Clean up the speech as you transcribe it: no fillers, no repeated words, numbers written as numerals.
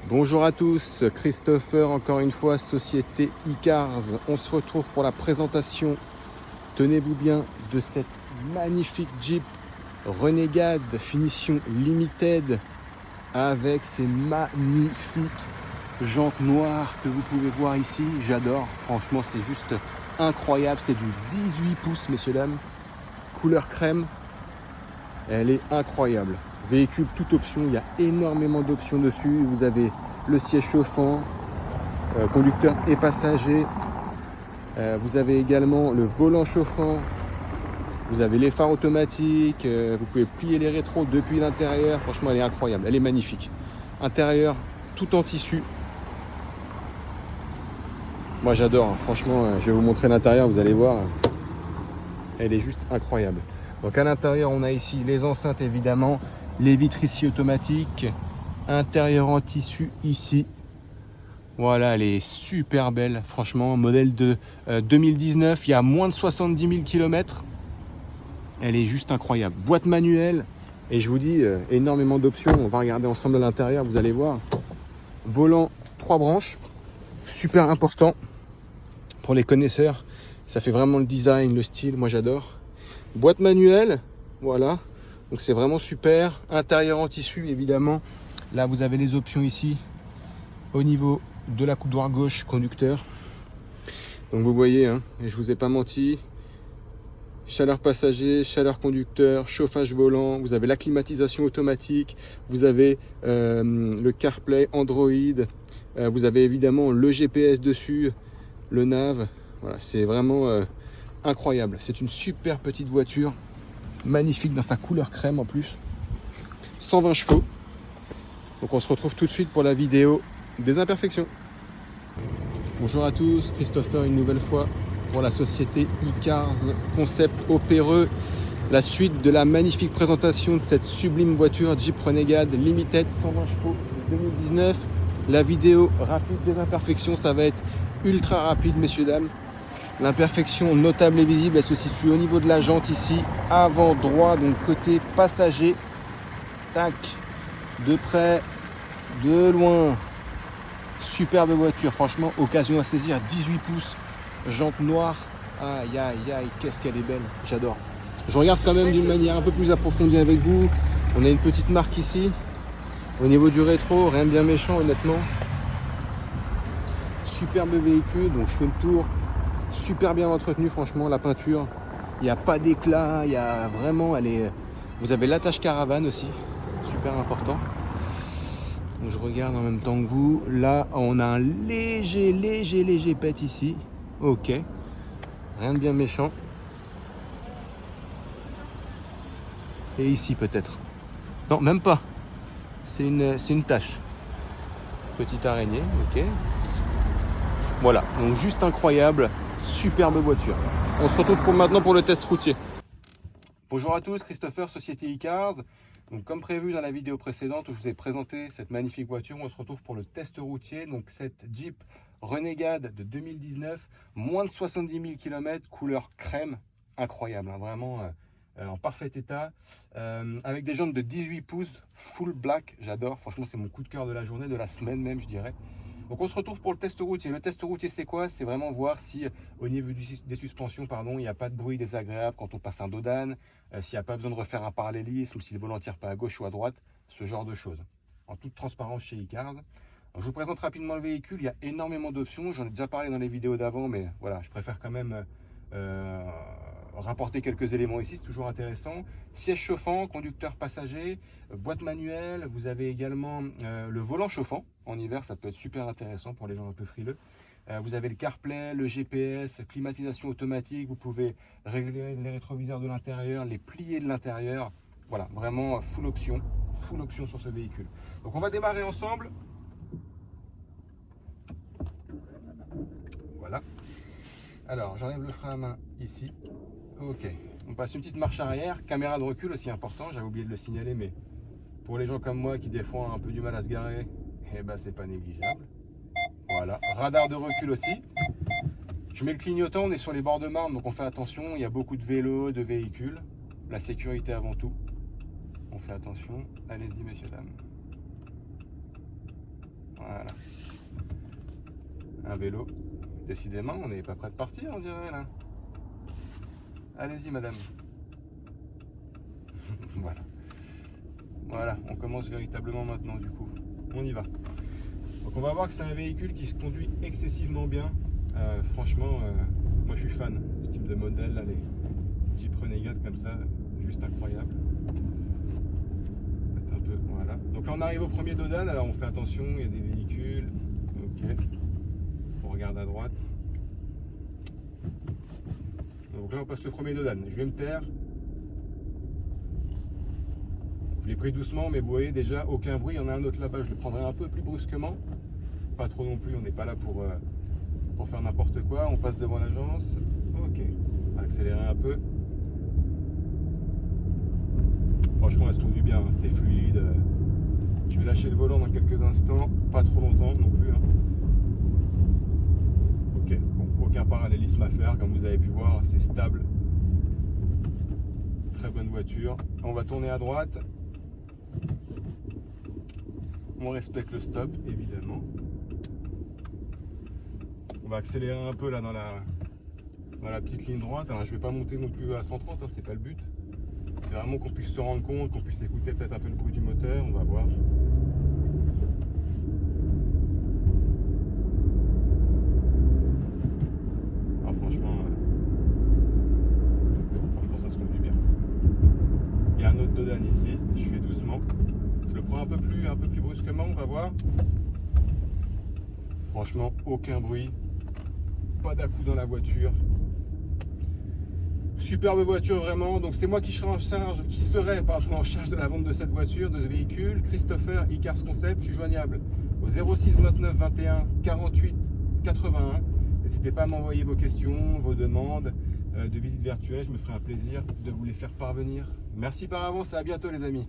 Bonjour à tous, Christopher encore une fois, Société Icars. On se retrouve pour la présentation, tenez-vous bien, de cette magnifique Jeep Renegade finition limited avec ces magnifiques jantes noires que vous pouvez voir ici. J'adore, franchement c'est juste incroyable, c'est du 18 pouces messieurs dames, couleur crème, elle est incroyable. Véhicule toute option, il y a énormément d'options dessus. Vous avez le siège chauffant, conducteur et passager. Vous avez également le volant chauffant. Vous avez les phares automatiques. Vous pouvez plier les rétros depuis l'intérieur. Franchement, elle est incroyable, elle est magnifique. Intérieur, tout en tissu. Moi, j'adore. Franchement, je vais vous montrer l'intérieur, vous allez voir. Elle est juste incroyable. Donc à l'intérieur, on a ici les enceintes évidemment. Les vitres ici automatiques, intérieur en tissu ici. Voilà, elle est super belle, franchement, modèle de 2019, il y a moins de 70 000 km. Elle est juste incroyable. Boîte manuelle, et je vous dis, énormément d'options. On va regarder ensemble à l'intérieur, vous allez voir. Volant 3 branches, super important pour les connaisseurs. Ça fait vraiment le design, le style, moi j'adore. Boîte manuelle, voilà. Donc c'est vraiment super. Intérieur en tissu évidemment. Là vous avez les options ici au niveau de la coudoir gauche conducteur. Donc vous voyez, hein, et je vous ai pas menti. Chaleur passager, chaleur conducteur, chauffage volant. Vous avez la climatisation automatique. Vous avez le CarPlay, Android. Vous avez évidemment le GPS dessus, le nav. Voilà, c'est vraiment incroyable. C'est une super petite voiture. Magnifique dans sa couleur crème en plus, 120 chevaux. Donc on se retrouve tout de suite pour la vidéo des imperfections. Bonjour à tous, Christopher une nouvelle fois pour la société Icars Concept Opéreux. La suite de la magnifique présentation de cette sublime voiture Jeep Renegade Limited 120 chevaux de 2019. La vidéo rapide des imperfections, ça va être ultra rapide messieurs dames. L'imperfection notable et visible, elle se situe au niveau de la jante ici, avant droit, donc côté passager. Tac, de près, de loin. Superbe voiture, franchement, occasion à saisir, 18 pouces, jante noire. Aïe, aïe, aïe, qu'est-ce qu'elle est belle, j'adore. Je regarde quand même d'une manière un peu plus approfondie avec vous. On a une petite marque ici. Au niveau du rétro, rien de bien méchant honnêtement. Superbe véhicule, donc je fais le tour. Super bien entretenu franchement, la peinture, il n'y a pas d'éclat, il y a vraiment, vous avez l'attache caravane aussi, super important. Donc je regarde en même temps que vous, là on a un léger pet ici, ok, rien de bien méchant. Et ici peut-être, non même pas, c'est une tache, petite araignée, ok. Voilà, donc juste incroyable. Superbe voiture. On se retrouve maintenant pour le test routier. Bonjour à tous, Christopher, Société Icars. Donc comme prévu dans la vidéo précédente où je vous ai présenté cette magnifique voiture, on se retrouve pour le test routier. Donc cette Jeep Renegade de 2019, moins de 70 000 km, couleur crème, incroyable, hein, vraiment en parfait état. Avec des jantes de 18 pouces, full black, j'adore. Franchement, c'est mon coup de cœur de la journée, de la semaine même, je dirais. Donc on se retrouve pour le test routier. Le test routier c'est quoi? C'est vraiment voir si au niveau des suspensions, pardon, il n'y a pas de bruit désagréable quand on passe un dos d'âne, s'il n'y a pas besoin de refaire un parallélisme, si le volant ne tire pas à gauche ou à droite, ce genre de choses. En toute transparence chez Icars. Je vous présente rapidement le véhicule, il y a énormément d'options, j'en ai déjà parlé dans les vidéos d'avant, mais voilà, je préfère quand même rapporter quelques éléments ici, c'est toujours intéressant. Siège chauffant, conducteur passager, boîte manuelle, vous avez également le volant chauffant. En hiver, ça peut être super intéressant pour les gens un peu frileux. Vous avez le CarPlay, le GPS, climatisation automatique, vous pouvez régler les rétroviseurs de l'intérieur, les plier de l'intérieur. Voilà, vraiment full option sur ce véhicule. Donc on va démarrer ensemble. Voilà. Alors, j'enlève le frein à main ici. Ok, on passe une petite marche arrière, caméra de recul aussi important, j'avais oublié de le signaler, mais pour les gens comme moi qui des fois ont un peu du mal à se garer, eh ben c'est pas négligeable. Voilà, radar de recul aussi. Je mets le clignotant, on est sur les bords de Marne, donc on fait attention, il y a beaucoup de vélos, de véhicules. La sécurité avant tout. On fait attention, allez-y messieurs, dames. Un vélo. Décidément, on n'est pas prêt de partir, on dirait là. Allez-y, madame. Voilà. Voilà, on commence véritablement maintenant du coup. On y va. Donc on va voir que c'est un véhicule qui se conduit excessivement bien. Franchement, moi je suis fan. Ce type de modèle, là, les Jeep Renegade comme ça, juste incroyable. Un peu, voilà. Donc là on arrive au premier dodan, alors on fait attention, il y a des véhicules. Ok. On regarde à droite. Donc là on passe le premier dodan. Je vais me taire. Je l'ai pris doucement, mais vous voyez déjà aucun bruit. Il y en a un autre là-bas, je le prendrai un peu plus brusquement. Pas trop non plus, on n'est pas là pour faire n'importe quoi. On passe devant l'agence. Ok, on va accélérer un peu. Franchement, elle se conduit bien, hein. C'est fluide. Je vais lâcher le volant dans quelques instants, pas trop longtemps non plus. Hein. Ok, bon, aucun parallélisme à faire, comme vous avez pu voir, c'est stable. Très bonne voiture. On va tourner à droite. On respecte le stop, évidemment. On va accélérer un peu là dans la petite ligne droite. Alors je vais pas monter non plus à 130, hein, c'est pas le but. C'est vraiment qu'on puisse se rendre compte, qu'on puisse écouter peut-être un peu le bruit du moteur. On va voir. Alors franchement ça se conduit bien. Il y a un autre dodan ici. Je fais doucement. Je le prends un peu plus brusquement, on va voir. Franchement, aucun bruit. Pas d'à-coup dans la voiture. Superbe voiture vraiment. Donc c'est moi qui serai en charge, en charge de la vente de cette voiture, de ce véhicule. Christopher, Icars Concept. Je suis joignable au 06 29 21 48 81. N'hésitez pas à m'envoyer vos questions, vos demandes de visite virtuelle. Je me ferai un plaisir de vous les faire parvenir. Merci par avance et à bientôt les amis.